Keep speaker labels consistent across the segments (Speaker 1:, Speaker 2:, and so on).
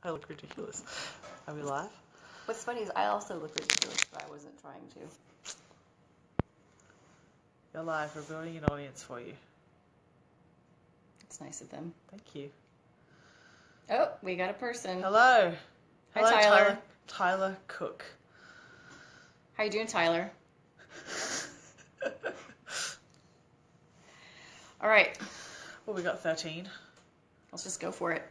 Speaker 1: I look ridiculous. Are we live?
Speaker 2: What's funny is I also look ridiculous, but I wasn't trying to.
Speaker 1: You're live. We're building an audience for you.
Speaker 2: It's nice of them.
Speaker 1: Thank you.
Speaker 2: Oh, we got a person.
Speaker 1: Hello.
Speaker 2: Hi,
Speaker 1: Hello,
Speaker 2: Tyler.
Speaker 1: Tyler Cook.
Speaker 2: How you doing, Tyler? All right.
Speaker 1: Well, we got 13.
Speaker 2: Let's just go for it.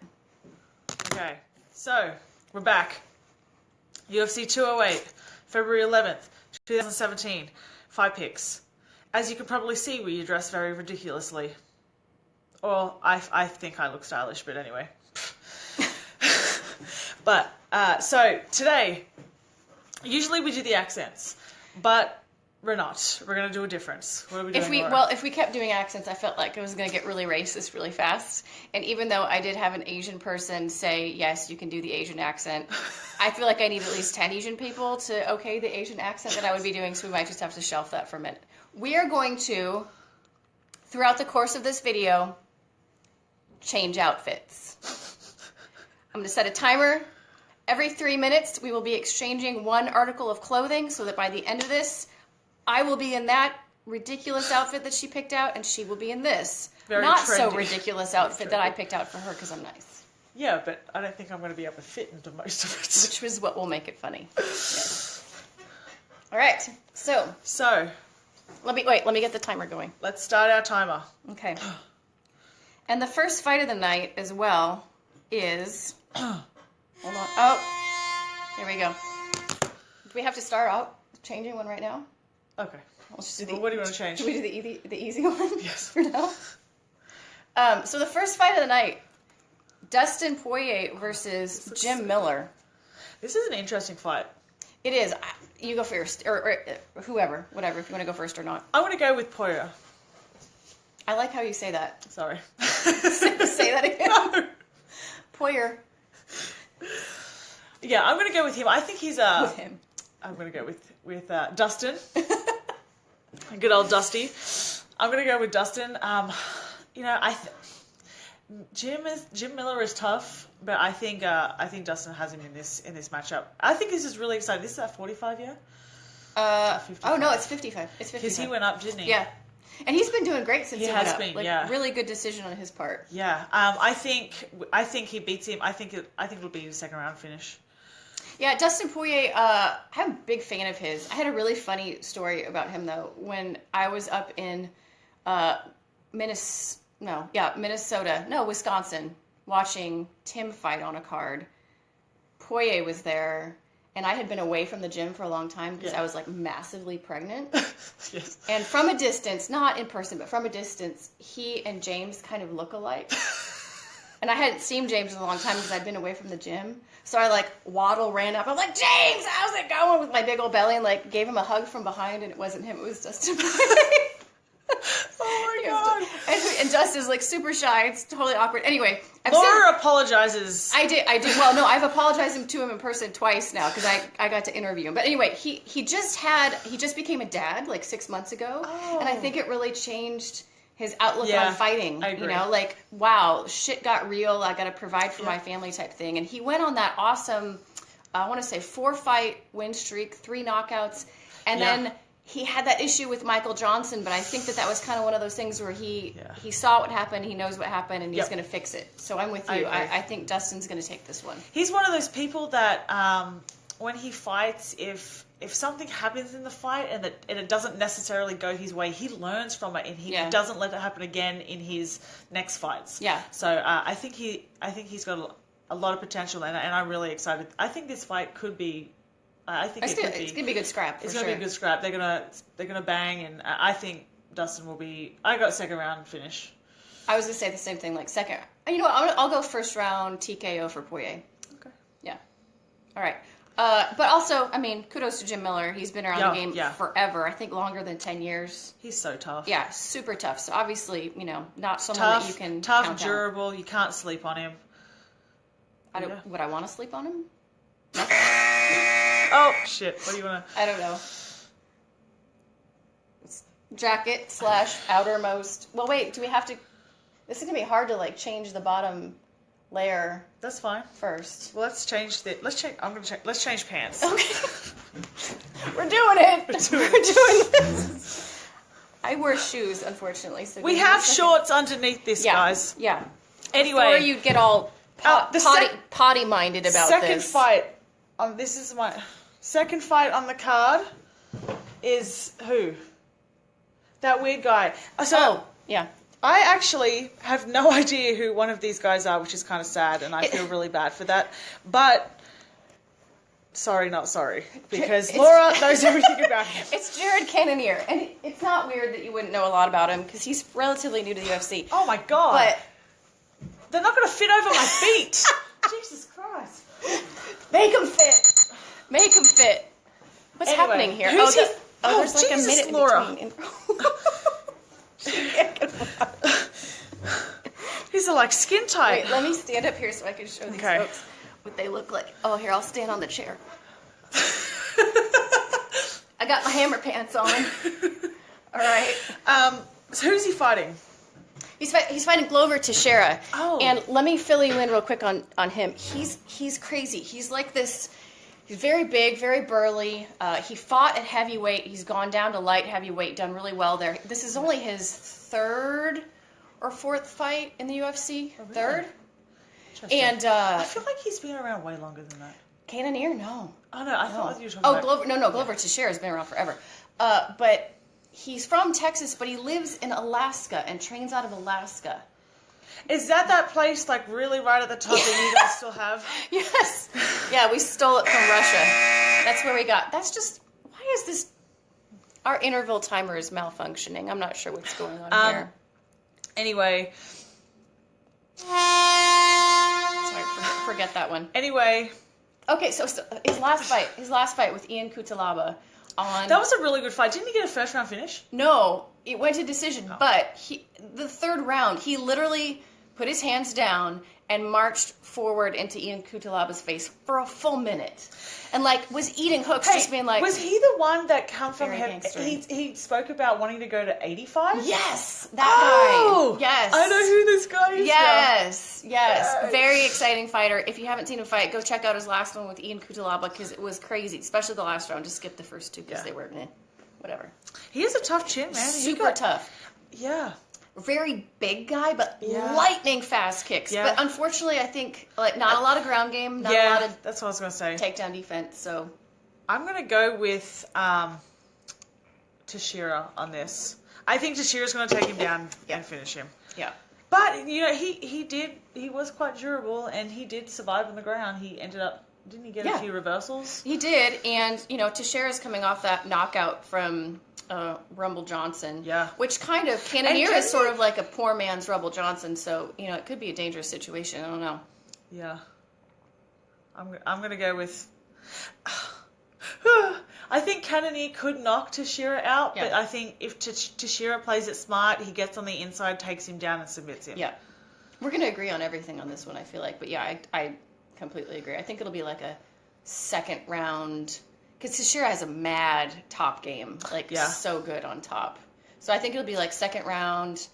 Speaker 1: Okay. So, we're back. UFC 208, February 11th, 2017. 5 picks. As you can probably see, we dress very ridiculously. Or, I think I look stylish, but anyway. But, so, today, usually we do the accents, but we're not. We're going to do a difference. What are we doing, Laura?
Speaker 2: If we kept doing accents, I felt like it was going to get really racist really fast. And even though I did have an Asian person say, yes, you can do the Asian accent, I feel like I need at least 10 Asian people to okay the Asian accent that I would be doing, so we might just have to shelf that for a minute. We are going to, throughout the course of this video, change outfits. I'm going to set a timer. Every 3 minutes, we will be exchanging one article of clothing so that by the end of this, I will be in that ridiculous outfit that she picked out, and she will be in this
Speaker 1: Very
Speaker 2: not
Speaker 1: trendy.
Speaker 2: so ridiculous outfit that I picked out for her because I'm nice.
Speaker 1: Yeah, but I don't think I'm going to be able to fit into most of it.
Speaker 2: Which is what will make it funny. Yes. All right, so let me get the timer going.
Speaker 1: Let's start our timer.
Speaker 2: Okay. And the first fight of the night as well is hold on. Oh, here we go. Do we have to start out changing one right now?
Speaker 1: Okay.
Speaker 2: Let's just do
Speaker 1: What do you want to change?
Speaker 2: Should we do the easy one?
Speaker 1: Yes.
Speaker 2: For now. So the first fight of the night, Dustin Poirier versus Jim Miller.
Speaker 1: This is an interesting fight.
Speaker 2: It is. You go first, or whoever, whatever, if you want to go first or not.
Speaker 1: I want to go with Poirier.
Speaker 2: I like how you say that.
Speaker 1: Sorry.
Speaker 2: Say that again.
Speaker 1: No.
Speaker 2: Poirier.
Speaker 1: Yeah, I'm going to go with him. I think he's
Speaker 2: With him.
Speaker 1: I'm going to go with Dustin. Good old Dusty. I'm going to go with Dustin. Jim Miller is tough, but I think Dustin has him in this matchup. I think this is really exciting. This is at 45, yeah?
Speaker 2: Oh no, it's 55. It's 55.
Speaker 1: Because he went up, didn't he?
Speaker 2: Yeah. And he's been doing great since he went up.
Speaker 1: Yeah.
Speaker 2: Really good decision on his part.
Speaker 1: Yeah. I think he beats him. I think it'll be a second round finish.
Speaker 2: Yeah, Dustin Poirier, I'm a big fan of his. I had a really funny story about him, though. When I was up in Wisconsin, watching Tim fight on a card, Poirier was there, and I had been away from the gym for a long time because I was, like, massively pregnant.
Speaker 1: Yes.
Speaker 2: And from a distance, not in person, but from a distance, he and James kind of look alike. And I hadn't seen James in a long time because I'd been away from the gym. So I, ran up. I'm like, James, how's it going? With my big old belly, and, gave him a hug from behind, and it wasn't him. It was Dustin.
Speaker 1: Oh, my God.
Speaker 2: And Dustin's, super shy. It's totally awkward. Anyway.
Speaker 1: Laura apologizes.
Speaker 2: I did. Well, no, I've apologized to him in person twice now because I got to interview him. But anyway, he just became a dad, 6 months ago.
Speaker 1: Oh.
Speaker 2: And I think it really changed his outlook on fighting.
Speaker 1: I agree.
Speaker 2: Wow, shit got real. I got to provide for my family type thing. And he went on that awesome, I want to say 4-fight win streak, 3 knockouts. And then he had that issue with Michael Johnson, but I think that was kind of one of those things where he saw what happened, he knows what happened, and he's going to fix it. So I'm with you. I think Dustin's going to take this one.
Speaker 1: He's one of those people that when he fights, if something happens in the fight and it doesn't necessarily go his way, he learns from it and he doesn't let it happen again in his next fights. Yeah. So I think he's got a lot of potential, and I'm really excited. I think this fight could be.
Speaker 2: It's gonna be a good scrap.
Speaker 1: It's gonna be a good scrap. They're gonna bang, and I think Dustin will be. I got second round finish.
Speaker 2: I was gonna say the same thing. Second. You know what? I'll go first round TKO for Poirier.
Speaker 1: Okay.
Speaker 2: Yeah. All right. But also, kudos to Jim Miller. He's been around the game forever. I think longer than 10 years.
Speaker 1: He's so tough.
Speaker 2: Yeah, super tough. So obviously, not someone that you can
Speaker 1: tough,
Speaker 2: count
Speaker 1: durable. You can't sleep on him.
Speaker 2: Would I want to sleep on him? No.
Speaker 1: Oh shit! What do you want to?
Speaker 2: I don't know. It's jacket / outermost. Well, wait. Do we have to? This is gonna be hard to change the bottom. layer.
Speaker 1: That's fine.
Speaker 2: First.
Speaker 1: Well, let's change. Let's change pants.
Speaker 2: Okay. We're doing it. We're doing this. I wear shoes, unfortunately. So
Speaker 1: we have shorts underneath this, guys.
Speaker 2: Yeah.
Speaker 1: Anyway,
Speaker 2: before you get all potty-minded about
Speaker 1: this. Second fight. This is my second fight on the card. Is who? That weird guy. So,
Speaker 2: yeah.
Speaker 1: I actually have no idea who one of these guys are, which is kind of sad, and I feel really bad for that. But, sorry, not sorry, because Laura knows everything about him.
Speaker 2: It's Jared Cannonier, and it's not weird that you wouldn't know a lot about him, because he's relatively new to the UFC.
Speaker 1: Oh my god.
Speaker 2: But
Speaker 1: they're not going to fit over my feet. Jesus Christ.
Speaker 2: Make them fit. Make them fit. What's happening here?
Speaker 1: Who's he?
Speaker 2: There's like
Speaker 1: Jesus,
Speaker 2: a minute
Speaker 1: Laura.
Speaker 2: in between.
Speaker 1: These are like skin tight.
Speaker 2: Wait, let me stand up here so I can show these folks what they look like. Oh, here, I'll stand on the chair. I got my hammer pants on. All right.
Speaker 1: So who's he fighting?
Speaker 2: He's fighting Glover Teixeira.
Speaker 1: Oh.
Speaker 2: And let me fill you in real quick on him. He's crazy. He's like this. He's very big, very burly. He fought at heavyweight. He's gone down to light heavyweight, done really well there. This is only his third or fourth fight in the UFC.
Speaker 1: Oh, really?
Speaker 2: Third. And
Speaker 1: I feel like he's been around way longer than that.
Speaker 2: Cannonier, no.
Speaker 1: Oh no, I thought you were talking about.
Speaker 2: Glover. No, Glover Teixeira has been around forever. But he's from Texas, but he lives in Alaska and trains out of Alaska.
Speaker 1: Is that place like really right at the top that you guys still have?
Speaker 2: Yes. Yeah, we stole it from Russia. That's where we got. That's just. Why is this? Our interval timer is malfunctioning. I'm not sure what's going on here.
Speaker 1: Anyway.
Speaker 2: Sorry, forget that one.
Speaker 1: Anyway.
Speaker 2: Okay, so his last fight with Ian Cutelaba on.
Speaker 1: That was a really good fight. Didn't he get a first round finish?
Speaker 2: No, it went to decision. Oh. But the third round, he literally put his hands down and marched forward into Ian Cutelaba's face for a full minute, and like was eating hooks, just being like.
Speaker 1: Was he the one that come from? He spoke about wanting to go to 85.
Speaker 2: Yes, that guy. Yes,
Speaker 1: I know who this guy is.
Speaker 2: Yes. Very exciting fighter. If you haven't seen him fight, go check out his last one with Ian Cutelaba because it was crazy, especially the last round. Just skip the first two because they were whatever.
Speaker 1: He has a tough chin, man.
Speaker 2: Super tough.
Speaker 1: Yeah.
Speaker 2: Very big guy, but lightning fast kicks. Yeah. But unfortunately, I think not a lot of ground game, not a lot of
Speaker 1: that's what I was going to say.
Speaker 2: Takedown defense. So
Speaker 1: I'm going to go with Teixeira on this. I think Teixeira's going to take him down and finish him. Yeah. But he was quite durable and he did survive on the ground. He ended up didn't he get a few reversals?
Speaker 2: He did, and Teixeira's coming off that knockout from Rumble Johnson. Yeah. Which kind of Cannonier is sort of like a poor man's Rumble Johnson, so it could be a dangerous situation. I don't know.
Speaker 1: Yeah. I'm gonna go with. I think Cannonier could knock Teixeira out, but I think if Teixeira plays it smart, he gets on the inside, takes him down, and submits him.
Speaker 2: Yeah. We're gonna agree on everything on this one, I feel like, but I completely agree. I think it'll be like a second round because Teixeira has a mad top game, so good on top. So I think it'll be like second round.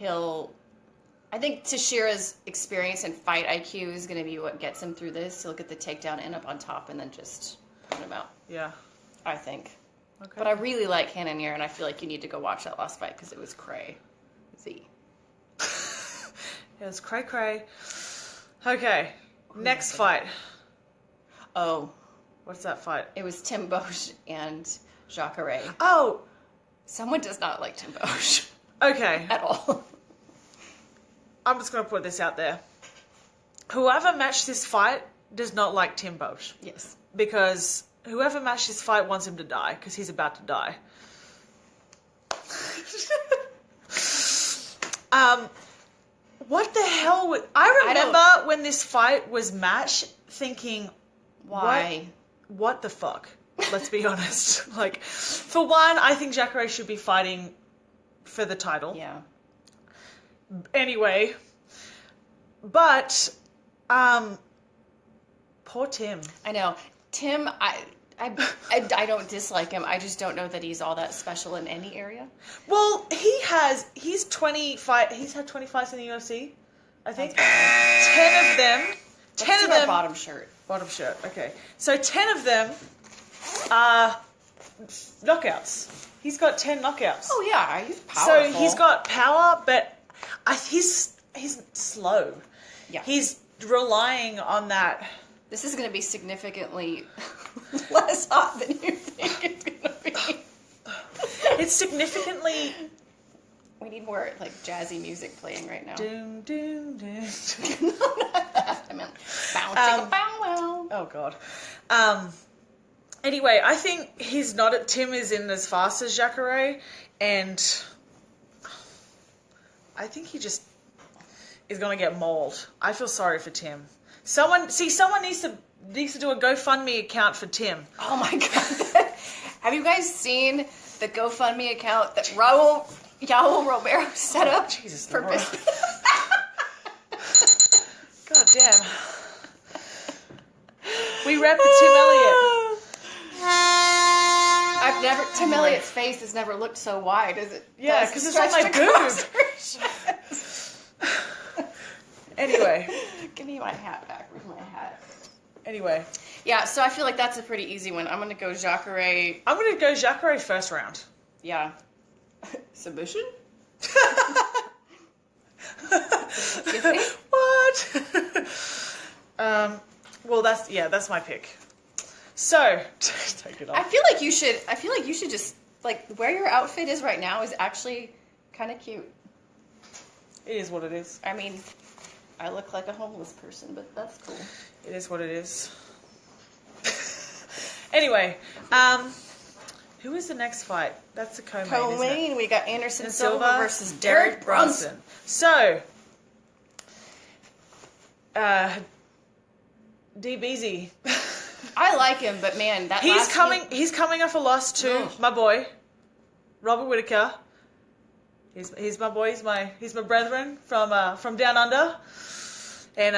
Speaker 2: I think Teixeira's experience and fight IQ is going to be what gets him through this. He'll get the takedown, end up on top, and then just put him out. Yeah, I think. Okay. But I really like Cannonier, and I feel like you need to go watch that last fight because it was crazy.
Speaker 1: It was cray. Okay. Next fight.
Speaker 2: Oh.
Speaker 1: What's that fight?
Speaker 2: It was Tim Boetsch and Jacare.
Speaker 1: Oh.
Speaker 2: Someone does not like Tim Boetsch.
Speaker 1: Okay.
Speaker 2: At all.
Speaker 1: I'm just going to put this out there. Whoever matched this fight does not like Tim Boetsch.
Speaker 2: Yes.
Speaker 1: Because whoever matched this fight wants him to die because he's about to die. What the hell? I remember when this fight was matched thinking,
Speaker 2: why?
Speaker 1: What the fuck? Let's be honest. For one, I think Jacare should be fighting for the title.
Speaker 2: Yeah.
Speaker 1: Anyway, but poor Tim.
Speaker 2: I know. Tim, I don't dislike him. I just don't know that he's all that special in any area.
Speaker 1: Well, he's had 20 fights in the UFC. I think 10 of them.
Speaker 2: Let's do our bottom shirt.
Speaker 1: Bottom shirt. Okay. So 10 of them are knockouts. He's got 10 knockouts.
Speaker 2: Oh yeah, he's powerful.
Speaker 1: So he's got power, but he's slow.
Speaker 2: Yeah.
Speaker 1: He's relying on that.
Speaker 2: This is going to be significantly less hot than you think it's going to be.
Speaker 1: It's significantly.
Speaker 2: We need more like jazzy music playing right now.
Speaker 1: Doom, doom, doom.
Speaker 2: I meant bow, chicka, bow, wow.
Speaker 1: Oh god. Anyway, I think Tim isn't as fast as Jacare, and I think he just is going to get mauled. I feel sorry for Tim. Someone needs to do a GoFundMe account for Tim.
Speaker 2: Oh my god. Have you guys seen the GoFundMe account that Yaul Romero set up?
Speaker 1: Jesus
Speaker 2: for
Speaker 1: Lord. God damn. We rep the Tim Elliott.
Speaker 2: Tim Elliott's face has never looked so wide as it.
Speaker 1: Yeah, because it's on my boob. Anyway.
Speaker 2: Give me my hat back. Where's my hat?
Speaker 1: Anyway.
Speaker 2: Yeah, so I feel like that's a pretty easy one. I'm going to go Jacare.
Speaker 1: I'm going to go Jacare first round.
Speaker 2: Yeah. Submission?
Speaker 1: What? Well, that's my pick. So, take it off.
Speaker 2: I feel like you should just like where your outfit is right now is actually kind of cute.
Speaker 1: It is what it is.
Speaker 2: I mean, I look like a homeless person, but that's cool.
Speaker 1: It is what it is. Anyway, who is the next fight? That's the co-main.
Speaker 2: Co-main, we got Anderson Silva versus Derek Brunson.
Speaker 1: So, DBZ.
Speaker 2: I like him, but man,
Speaker 1: he's coming off a loss to my boy, Robert Whittaker. He's my boy. He's my brethren from down under, and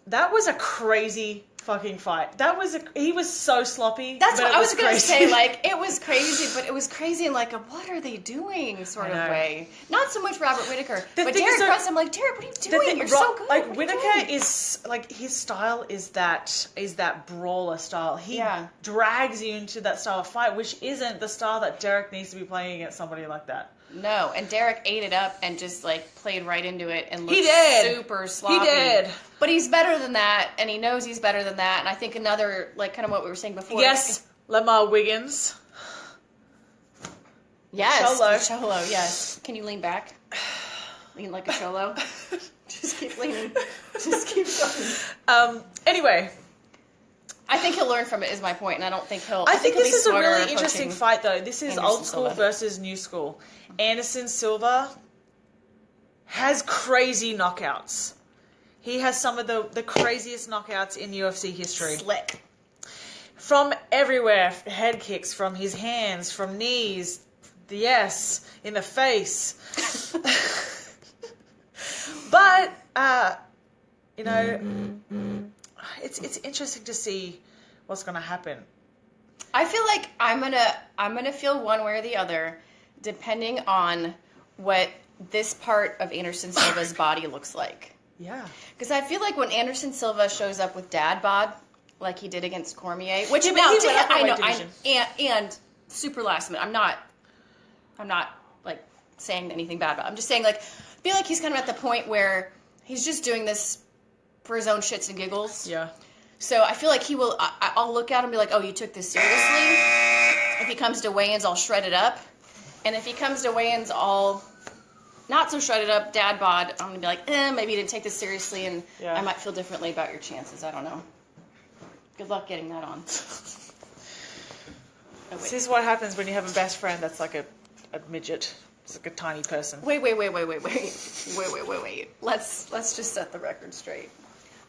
Speaker 1: that was a crazy fucking fight. He was so sloppy.
Speaker 2: That's what I was going to say. Like, it was crazy, but it was crazy in like a what are they doing sort of way. Not so much Robert Whittaker, but Derek Brunson. I'm like, Derek, what are you doing? You're so good.
Speaker 1: Like Whittaker is like his style is that brawler style. He drags you into that style of fight, which isn't the style that Derek needs to be playing against somebody like that.
Speaker 2: No, and Derek ate it up and just like played right into it and looked super sloppy.
Speaker 1: He did.
Speaker 2: But he's better than that, and he knows he's better than that. And I think another, like kind of what we were saying before.
Speaker 1: Yes, Lamar Wiggins.
Speaker 2: Yes, Cholo. Yes. Can you lean back? Lean like a cholo. Just keep leaning. Just keep going.
Speaker 1: Anyway.
Speaker 2: I think he'll learn from it, is my point, and I don't think he'll...
Speaker 1: I think this is a really interesting fight, though. This is old school versus new school. Anderson Silva has crazy knockouts. He has some of the craziest knockouts in UFC history.
Speaker 2: Slick.
Speaker 1: From everywhere. Head kicks, from his hands, from knees, in the face. But, it's interesting to see what's going to happen.
Speaker 2: I feel like I'm gonna feel one way or the other, depending on what this part of Anderson Silva's body looks like.
Speaker 1: Yeah.
Speaker 2: Because I feel like when Anderson Silva shows up with dad bod, like he did against Cormier, which
Speaker 1: and
Speaker 2: super last minute. I'm not like saying anything bad about it. I'm just saying like I feel like he's kind of at the point where he's just doing this for his own shits and giggles.
Speaker 1: Yeah.
Speaker 2: So I feel like he will. I'll look at him and be like, "Oh, you took this seriously." If he comes to weigh-ins, I'll shred it up, and if he comes to weigh-ins all not so shredded up, dad bod, I'm gonna be like, maybe you didn't take this seriously, and I might feel differently about your chances. I don't know. Good luck getting that on.
Speaker 1: This is what happens when you have a best friend that's like a midget. It's like a tiny person.
Speaker 2: Wait. Let's just set the record straight.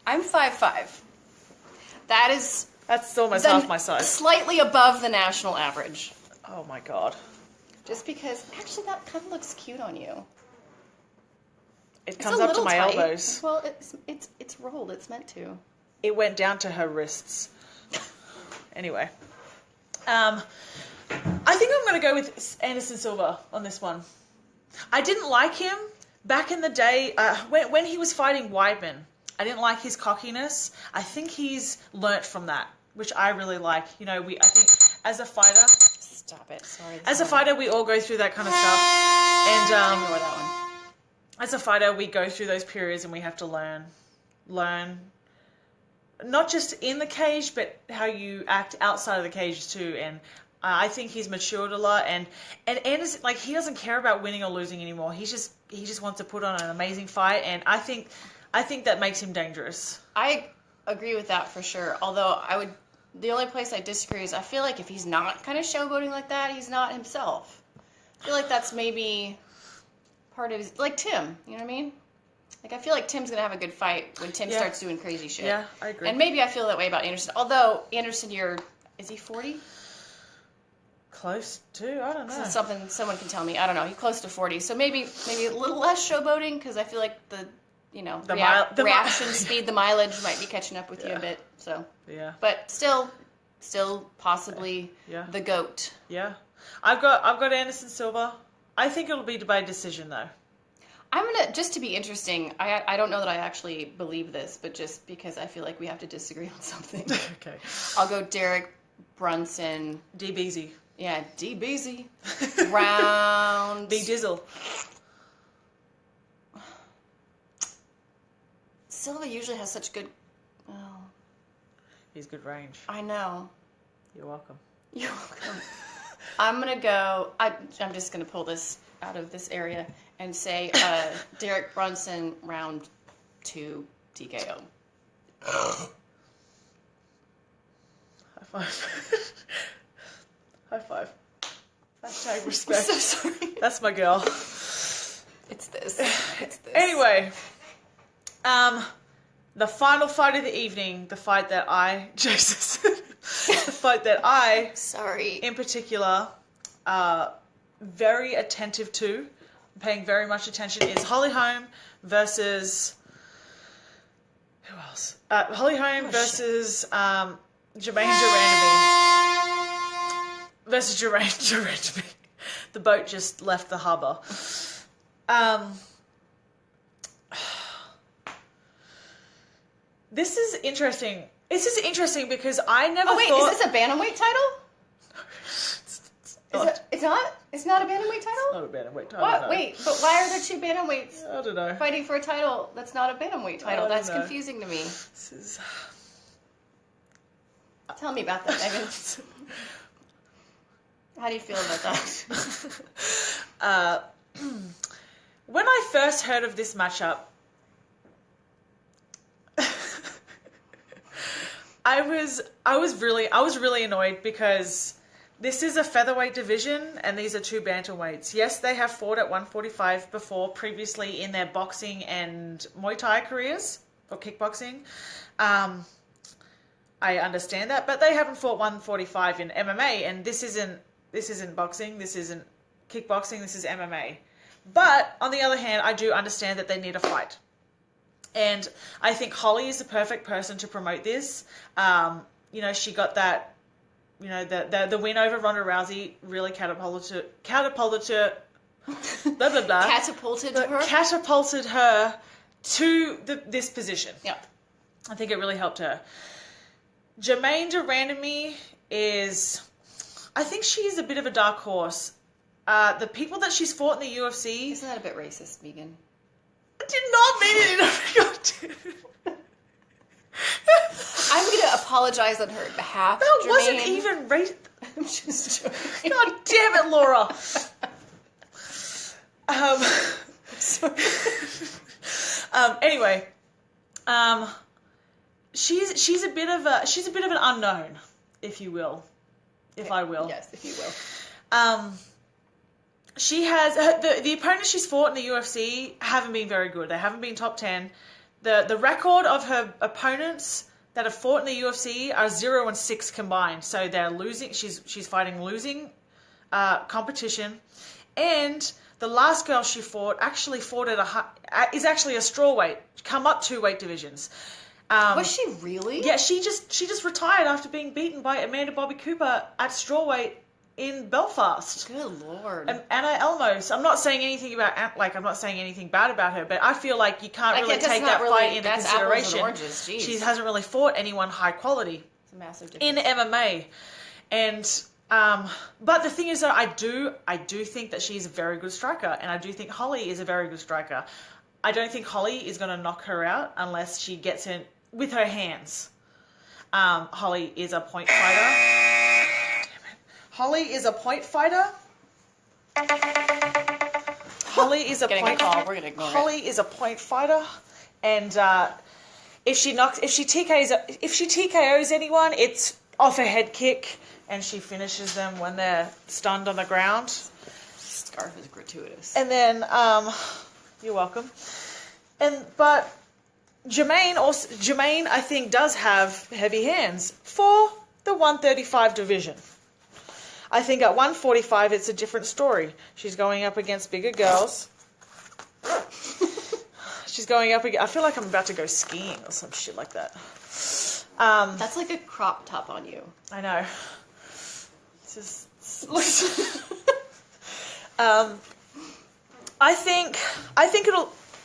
Speaker 2: I'm 5'5".
Speaker 1: That's almost half my size.
Speaker 2: Slightly above the national average.
Speaker 1: Oh my god.
Speaker 2: Just because, actually, that kind of looks cute on you.
Speaker 1: It comes up to my elbows.
Speaker 2: Well, it's rolled. It's meant to.
Speaker 1: It went down to her wrists. Anyway. I think I'm going to go with Anderson Silva on this one. I didn't like him, back in the day, when he was fighting Weidman, I didn't like his cockiness. I think he's learnt from that, which I really like. You know, I think as a fighter...
Speaker 2: Stop it. Sorry.
Speaker 1: As a fighter, we all go through that kind of stuff. And
Speaker 2: ignore that one.
Speaker 1: As a fighter, we go through those periods and we have to learn not just in the cage, but how you act outside of the cage too. And I think he's matured a lot, and Anderson, like, he doesn't care about winning or losing anymore. He just wants to put on an amazing fight, and I think that makes him dangerous.
Speaker 2: I agree with that for sure. Although the only place I disagree is I feel like if he's not kind of showboating like that, he's not himself. I feel like that's maybe part of his, like Tim, you know what I mean? Like, I feel like Tim's going to have a good fight when Tim starts doing crazy shit.
Speaker 1: Yeah, I agree.
Speaker 2: And maybe I feel that way about Anderson. Although, Anderson, is he 40?
Speaker 1: Close to, I don't know.
Speaker 2: Someone can tell me. I don't know. He's close to 40. So maybe a little less showboating, because I feel like the reaction speed, the mileage might be catching up with you a bit. So
Speaker 1: yeah, but
Speaker 2: still possibly the GOAT.
Speaker 1: Yeah, I've got Anderson Silva. I think it'll be by decision though.
Speaker 2: I'm gonna, just to be interesting. I don't know that I actually believe this, but just because I feel like we have to disagree on something.
Speaker 1: Okay,
Speaker 2: I'll go Derek Brunson.
Speaker 1: DBZ.
Speaker 2: Yeah, DBZ. Round.
Speaker 1: B Dizzle.
Speaker 2: Silva usually has such good... Oh.
Speaker 1: He's good range.
Speaker 2: I know.
Speaker 1: You're welcome.
Speaker 2: You're welcome. I'm going to go... I'm just going to pull this out of this area and say Derek Brunson, round 2, TKO.
Speaker 1: High five. High five. Hashtag respect.
Speaker 2: I'm so sorry.
Speaker 1: That's my girl.
Speaker 2: It's this.
Speaker 1: Anyway... the final fight of the evening, the fight that
Speaker 2: sorry,
Speaker 1: in particular, very attentive to, paying very much attention, is Holly Holm versus, who else? Holly Holm versus, Jermaine Randamie. Versus Jermaine Randamie. The boat just left the harbour. This is interesting. This is interesting because I never thought...
Speaker 2: is this a bantamweight title? It's not? It's not a bantamweight title?
Speaker 1: It's not a bantamweight title.
Speaker 2: What?
Speaker 1: No.
Speaker 2: Wait, but why are there two bantamweights
Speaker 1: I don't know.
Speaker 2: fighting for a title that's not a bantamweight title? That's confusing to me.
Speaker 1: This is...
Speaker 2: Tell me about that, Megan. How do you feel about that?
Speaker 1: When I first heard of this matchup, I was really annoyed because this is a featherweight division and these are two bantamweights. Yes, they have fought at 145 before previously in their boxing and Muay Thai careers or kickboxing. I understand that, but they haven't fought 145 in MMA, and this isn't boxing, this isn't kickboxing, this is MMA. But on the other hand, I do understand that they need a fight. And I think Holly is the perfect person to promote this. She got that, the win over Ronda Rousey really catapulted her, blah, blah, blah. Catapulted her to this position.
Speaker 2: Yeah.
Speaker 1: I think it really helped her. Jermaine Randamie I think she's a bit of a dark horse. The people that she's fought in the UFC...
Speaker 2: Isn't that a bit racist, Megan?
Speaker 1: I did not mean it.
Speaker 2: I'm going to apologize on her behalf,
Speaker 1: That
Speaker 2: Jermaine.
Speaker 1: wasn't even racist.
Speaker 2: I'm just joking.
Speaker 1: God damn it, Laura.
Speaker 2: Sorry.
Speaker 1: Anyway, she's a bit of an unknown, if you will. If I will.
Speaker 2: Yes, if you will.
Speaker 1: She has the opponents she's fought in the UFC haven't been very good. They haven't been top 10. The record of her opponents that have fought in the UFC are 0-6 combined. So they're losing. She's fighting losing competition, and the last girl she fought is actually a strawweight. Come up 2 weight divisions.
Speaker 2: Was she really?
Speaker 1: Yeah, she just retired after being beaten by Amanda Bobby Cooper at strawweight in Belfast.
Speaker 2: Good Lord.
Speaker 1: And Anna Elmos. I'm not saying anything about, I'm not saying anything bad about her, but I feel like you can't really take that fight into consideration.
Speaker 2: Oranges,
Speaker 1: she hasn't really fought anyone high quality.
Speaker 2: It's a massive difference.
Speaker 1: In MMA. And, but the thing is that I do think that she's a very good striker, and I do think Holly is a very good striker. I don't think Holly is going to knock her out unless she gets in with her hands. Holly is a point fighter. Damn it. Holly is a point fighter. Holly is a
Speaker 2: Getting a call. We're gonna ignore it.
Speaker 1: Holly is a point fighter, and if she TKOs anyone, it's off a head kick, and she finishes them when they're stunned on the ground.
Speaker 2: Scarf is gratuitous.
Speaker 1: And then, you're welcome. But Jermaine, I think, does have heavy hands for the 135 division. I think at 145, it's a different story. She's going up against bigger girls. She's going up against... I feel like I'm about to go skiing or some shit like that.
Speaker 2: That's like a crop top on you.
Speaker 1: I know. It's just...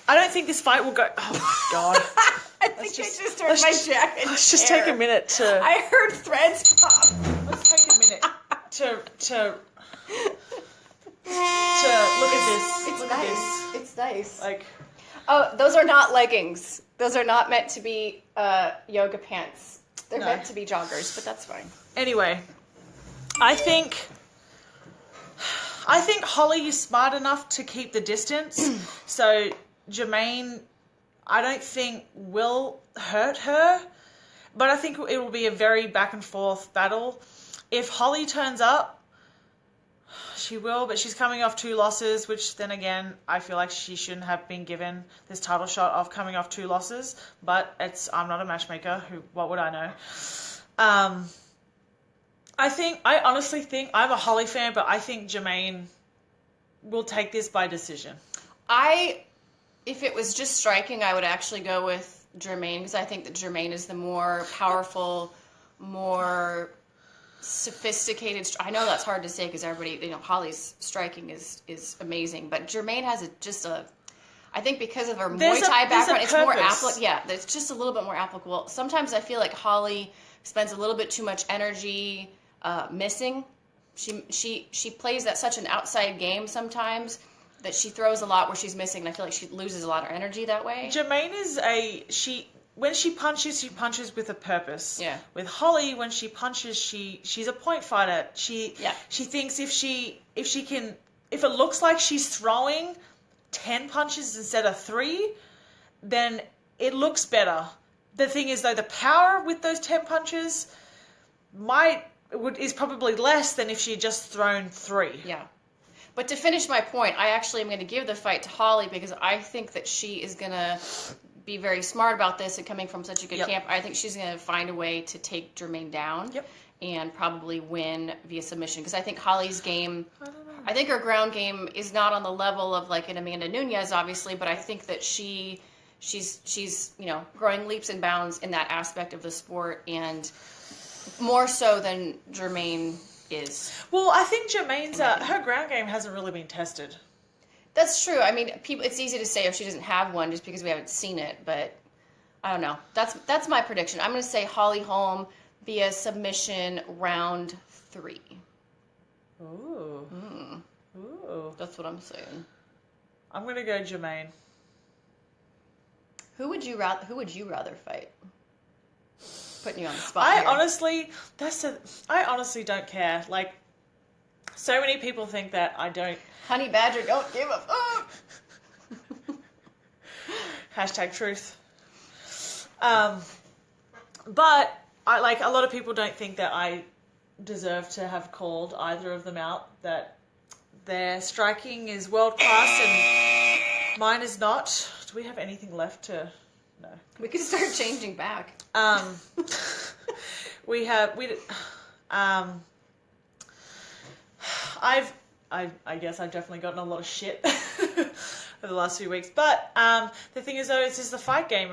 Speaker 1: I don't think this fight will go... Oh, God.
Speaker 2: I think I just turned my jacket.
Speaker 1: Let's just take a minute to...
Speaker 2: I heard threads pop.
Speaker 1: Let's take a minute to look at this.
Speaker 2: It's
Speaker 1: look
Speaker 2: nice.
Speaker 1: At this.
Speaker 2: It's nice.
Speaker 1: Like...
Speaker 2: Oh, those are not leggings. Those are not meant to be yoga pants. They're meant to be joggers, but that's fine.
Speaker 1: Anyway, I think Holly is smart enough to keep the distance. So Jermaine, I don't think will hurt her, but I think it will be a very back and forth battle. If Holly turns up, she will, but she's coming off 2 losses, which then again, I feel like she shouldn't have been given this title shot of coming off 2 losses, but I'm not a matchmaker. What would I know? I honestly think, I'm a Holly fan, but I think Jermaine will take this by decision.
Speaker 2: If it was just striking, I would actually go with Jermaine, because I think that Jermaine is the more powerful, more sophisticated. I know that's hard to say because everybody, Holly's striking is amazing, but Jermaine has I think because of her Muay Thai background, it's more applicable. Yeah, it's just a little bit more applicable. Sometimes I feel like Holly spends a little bit too much energy missing. She plays at such an outside game sometimes that she throws a lot where she's missing, and I feel like she loses a lot of energy that way.
Speaker 1: Jermaine is when she punches with a purpose.
Speaker 2: Yeah.
Speaker 1: With Holly, when she punches, she's a point fighter. She thinks if it looks like she's throwing 10 punches instead of 3, then it looks better. The thing is, though, the power with those 10 punches is probably less than if she had just thrown 3.
Speaker 2: Yeah. But to finish my point, I actually am going to give the fight to Holly because I think that she is going to be very smart about this, and coming from such a good camp, I think she's going to find a way to take Jermaine down and probably win via submission. Because I think Holly's game, I think her ground game is not on the level of like an Amanda Nunes, obviously, but I think that she's growing leaps and bounds in that aspect of the sport, and more so than Jermaine is.
Speaker 1: Well, I think Jermaine's her ground game hasn't really been tested.
Speaker 2: That's true. I mean, it's easy to say if she doesn't have one just because we haven't seen it, but I don't know. That's my prediction. I'm going to say Holly Holm via submission round 3.
Speaker 1: Ooh. Ooh.
Speaker 2: That's what I'm saying.
Speaker 1: I'm going to go Jermaine.
Speaker 2: Who would you rather fight? Putting you on the spot.
Speaker 1: I honestly don't care. Like, so many people think that I don't.
Speaker 2: Honey Badger, don't give a fuck.
Speaker 1: #truth. But a lot of people don't think that I deserve to have called either of them out. That their striking is world class and mine is not. Do we have anything left to? No.
Speaker 2: We could start changing back.
Speaker 1: I guess I've definitely gotten a lot of shit over the last few weeks. But the thing is, though, it's just the fight game.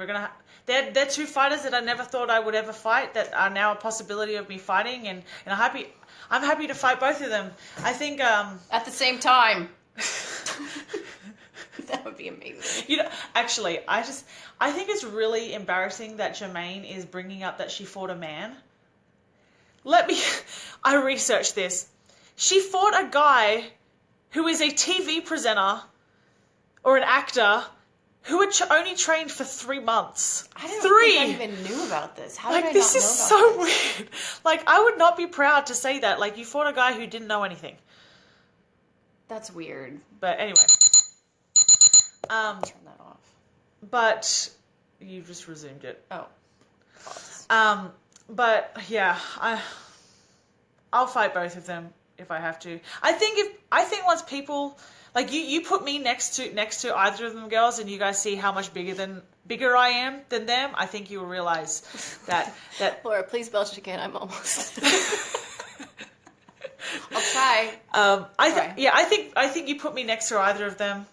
Speaker 1: They're 2 fighters that I never thought I would ever fight that are now a possibility of me fighting, and I'm I'm happy to fight both of them. I think
Speaker 2: at the same time. That would be amazing.
Speaker 1: You know, actually, I think it's really embarrassing that Jermaine is bringing up that she fought a man. I researched this. She fought a guy who is a TV presenter or an actor who had only trained for 3 months.
Speaker 2: I don't think I even knew about this. How did I not know about this?
Speaker 1: This is so weird. Like, I would not be proud to say that. Like, you fought a guy who didn't know anything.
Speaker 2: That's weird.
Speaker 1: But anyway.
Speaker 2: Turn that off.
Speaker 1: But you just resumed it.
Speaker 2: Oh.
Speaker 1: But yeah, I'll fight both of them if I have to. I think once people like you put me next to either of them girls, and you guys see how much bigger I am than them, I think you will realize that
Speaker 2: Laura, please belch again. I'm almost. I'll try.
Speaker 1: I think you put me next to either of them,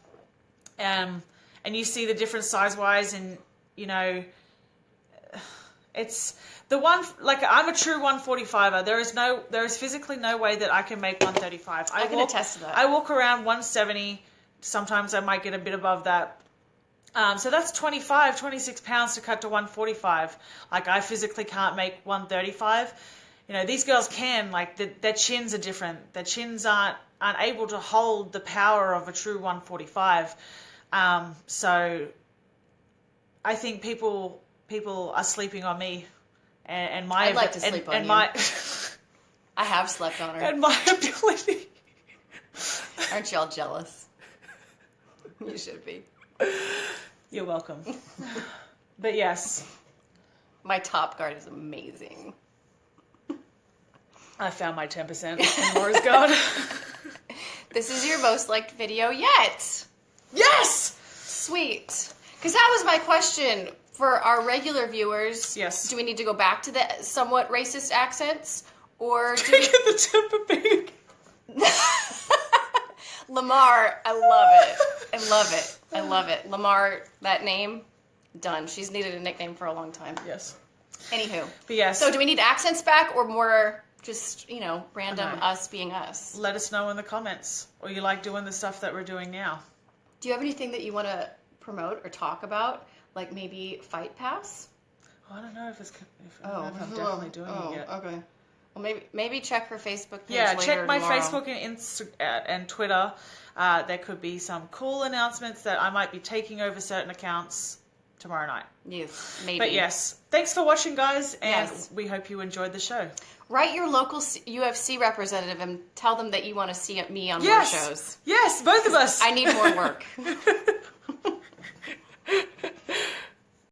Speaker 1: and you see the difference size-wise, and you know, it's the one. Like, I'm a true 145er. There is physically no way that I can make 135.
Speaker 2: I can attest to that.
Speaker 1: I walk around 170. Sometimes I might get a bit above that. So that's 26 pounds to cut to 145. Like, I physically can't make 135. You know, these girls can. Like, their chins are different. Their chins aren't able to hold the power of a true 145. So I think people are sleeping on me and my.
Speaker 2: I'd like to sleep on you. I have slept on her.
Speaker 1: And my ability.
Speaker 2: Aren't y'all jealous? You should be.
Speaker 1: You're welcome. But yes.
Speaker 2: My top guard is amazing.
Speaker 1: I found my 10% in Laura's guard.
Speaker 2: This is your most liked video yet.
Speaker 1: Yes!
Speaker 2: Sweet. Because that was my question for our regular viewers.
Speaker 1: Yes.
Speaker 2: Do we need to go back to the somewhat racist accents? Or do
Speaker 1: we... the Tampa Pig.
Speaker 2: Lamar, I love it. I love it. I love it. Lamar, that name, done. She's needed a nickname for a long time.
Speaker 1: Yes.
Speaker 2: Anywho.
Speaker 1: But yes.
Speaker 2: So do we need accents back or more just, you know, random us being us?
Speaker 1: Let us know in the comments. Or you like doing the stuff that we're doing now.
Speaker 2: Do you have anything that you want to promote or talk about? Like maybe Fight Pass?
Speaker 1: Oh, I don't know if I'm definitely doing it yet.
Speaker 2: Okay. Well, maybe check her Facebook page.
Speaker 1: Yeah,
Speaker 2: later
Speaker 1: check my
Speaker 2: tomorrow.
Speaker 1: Facebook and Instagram and Twitter. There could be some cool announcements that I might be taking over certain accounts tomorrow night.
Speaker 2: Yes, maybe.
Speaker 1: But yes, thanks for watching, guys, and
Speaker 2: yes.
Speaker 1: We hope you enjoyed the show.
Speaker 2: Write your local UFC representative and tell them that you want to see me on more shows.
Speaker 1: Yes, both of us.
Speaker 2: I need more work.